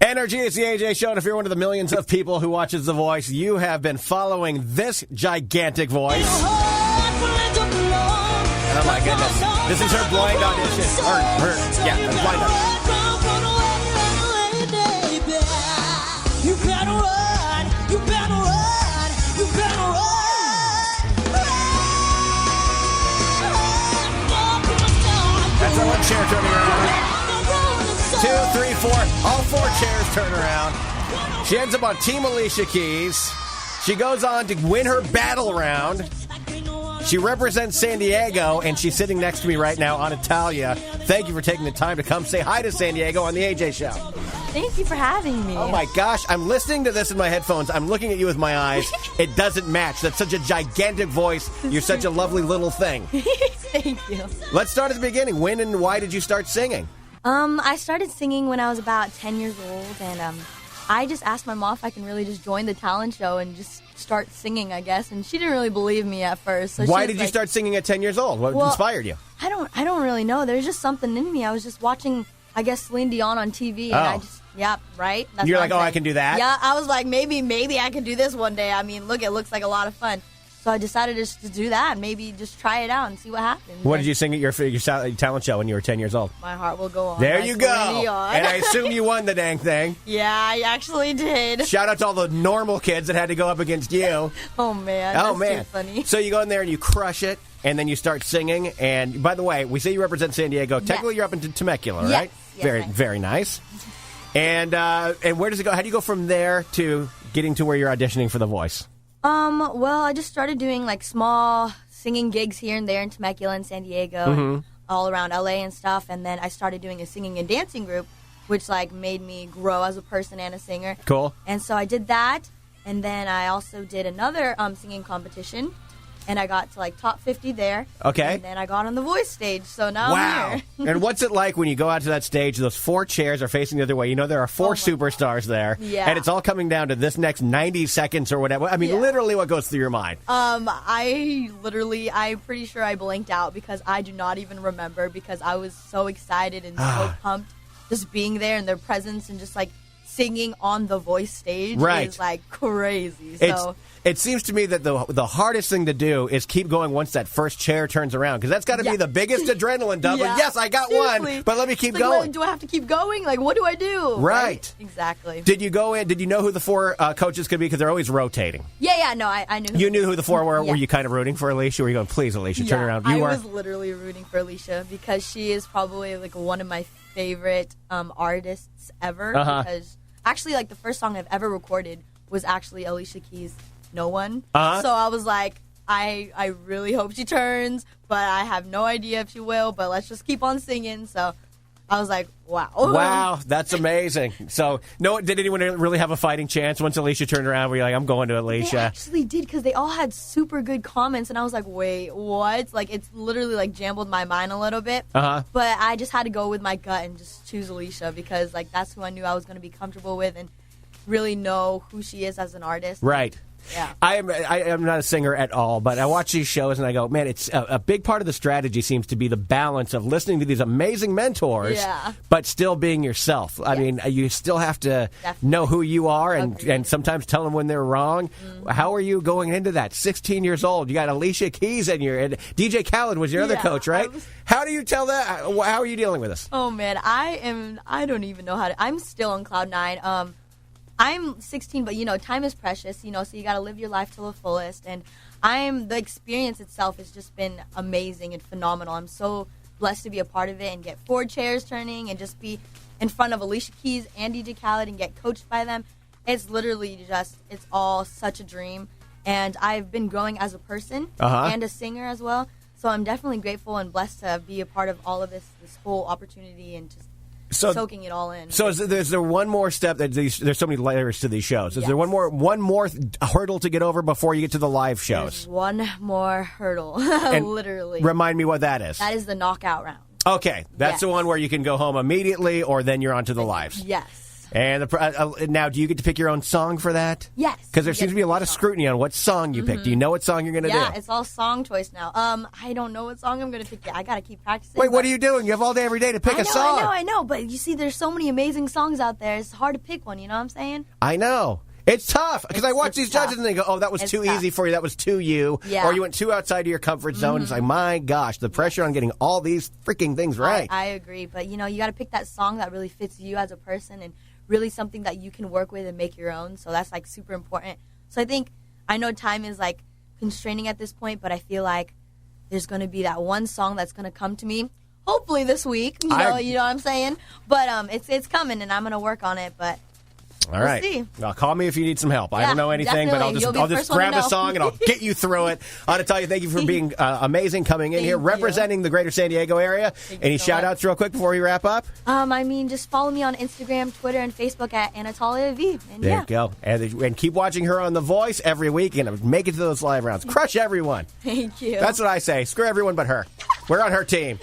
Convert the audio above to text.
Energy is the AJ Show, and if you're one of the millions of people who watches The Voice, you have been following this gigantic voice. Oh, my goodness. This is her blind audition. Her blind audition. You better run, you better run, you better run. That's our one chair turning around. 2, 3, 4. All 4 chairs turn around. She ends up on Team Alicia Keys. She goes on to win her battle round. She represents San Diego, and she's sitting next to me right now, Anatalia. Thank you for taking the time to come say hi to San Diego on the AJ Show. Thank you for having me. Oh, my gosh. I'm listening to this in my headphones. I'm looking at you with my eyes. It doesn't match. That's such a gigantic voice. You're such a lovely little thing. Thank you. Let's start at the beginning. When and why did you start singing? I started singing when I was about 10 years old, and I just asked my mom if I can really just join the talent show and just start singing, I guess, and she didn't really believe me at first. So why did you start singing at 10 years old? What inspired you? I don't really know. There's just something in me. I was just watching, I guess, Celine Dion on TV, and I just, right? That's You're like, I can do that? Yeah, I was like, maybe I can do this one day. I mean, look, it looks like a lot of fun. So I decided just to do that, maybe just try it out and see what happens. What did you sing at your talent show when you were 10 years old? My Heart Will Go On. There you go. And I assume you won the dang thing. Yeah, I actually did. Shout out to all the normal kids that had to go up against you. Oh, man. That's too funny. So you go in there and you crush it, and then you start singing. And by the way, we say you represent San Diego. Technically, you're up in Temecula, right? Yes, very nice. And where does it go? How do you go from there to getting to where you're auditioning for The Voice? Well, I just started doing like small singing gigs here and there in Temecula and San Diego, and all around LA and stuff. And then I started doing a singing and dancing group, which like made me grow as a person and a singer. Cool. And so I did that, and then I also did another singing competition, and I got to like top 50 there. Okay. And then I got on the Voice stage, so now I'm here. And what's it like when you go out to that stage, those 4 chairs are facing the other way? You know there are 4 superstars there. Yeah. And it's all coming down to this next 90 seconds or whatever. I mean, literally what goes through your mind? I'm pretty sure I blinked out because I do not even remember, because I was so excited and so pumped just being there and their presence and just like singing on the Voice stage is like crazy. So it seems to me that the hardest thing to do is keep going once that first chair turns around, because that's got to be the biggest adrenaline dump. Like, yes, I got one, but let me keep going. Well, do I have to keep going? Like, what do I do? Right. Exactly. Did you go in? Did you know who the 4 coaches could be? Because they're always rotating. Yeah, no, I knew. You knew who the 4 were? Yeah. Were you kind of rooting for Alicia? Were you going, please, Alicia, turn around? I was literally rooting for Alicia because she is probably like one of my favorite artists ever. Because actually, like, the first song I've ever recorded was actually Alicia Keys' No One. So I was like, I really hope she turns, but I have no idea if she will, but let's just keep on singing. So I was like, wow. Wow, that's amazing. So, did anyone really have a fighting chance once Alicia turned around? Were you like, I'm going to Alicia? They actually did, because they all had super good comments, and I was like, wait, what? Like, it's literally, like, jambled my mind a little bit. But I just had to go with my gut and just choose Alicia, because, like, that's who I knew I was going to be comfortable with and really know who she is as an artist. Right. Yeah. I am not a singer at all, but I watch these shows and I go, man, it's a big part of the strategy seems to be the balance of listening to these amazing mentors, but still being yourself. I mean, you still have to know who you are and sometimes tell them when they're wrong. How are you going into that? 16 years old, you got Alicia Keys and DJ Khaled was your other coach, right? How do you tell that? How are you dealing with this? Oh, man, I don't even know how to. I'm still on cloud 9. I'm 16, but, time is precious, so you got to live your life to the fullest. And the experience itself has just been amazing and phenomenal. I'm so blessed to be a part of it and get 4 chairs turning and just be in front of Alicia Keys and DJ Khaled and get coached by them. It's literally it's all such a dream. And I've been growing as a person and a singer as well. So I'm definitely grateful and blessed to be a part of all of this whole opportunity and just soaking it all in. So is there one more step? There's so many layers to these shows. Is there one more hurdle to get over before you get to the live shows? There's one more hurdle, literally. Remind me what that is. That is the knockout round. Okay, that's the one where you can go home immediately, or then you're on to the lives. Yes. And now, do you get to pick your own song for that? Yes. Because there seems to be a lot of scrutiny on what song you pick. Do you know what song you're going to do? Yeah, it's all song choice now. I don't know what song I'm going to pick yet. I got to keep practicing. Wait, what are you doing? You have all day every day to pick a song. I know. But you see, there's so many amazing songs out there. It's hard to pick one, you know what I'm saying? I know. It's tough because I watch these judges and they go, "Oh, that was too easy for you. That was too you." Yeah. Or you went too outside of your comfort zone. It's like, my gosh, the pressure on getting all these freaking things right. I agree, but you got to pick that song that really fits you as a person and really something that you can work with and make your own. So that's like super important. So I know time is like constraining at this point, but I feel like there's going to be that one song that's going to come to me. Hopefully this week, you know what I'm saying. But it's coming, and I'm going to work on it. But. All right. We'll see. Well, call me if you need some help. I don't know anything, definitely. but I'll just grab a song and I'll get you through it. Anatalia, thank you for being amazing coming in here, representing the greater San Diego area. Any shout-outs real quick before we wrap up? Just follow me on Instagram, Twitter, and Facebook at Anatalia V. And there you go. And keep watching her on The Voice every week and make it to those live rounds. Crush everyone. Thank you. That's what I say. Screw everyone but her. We're on her team.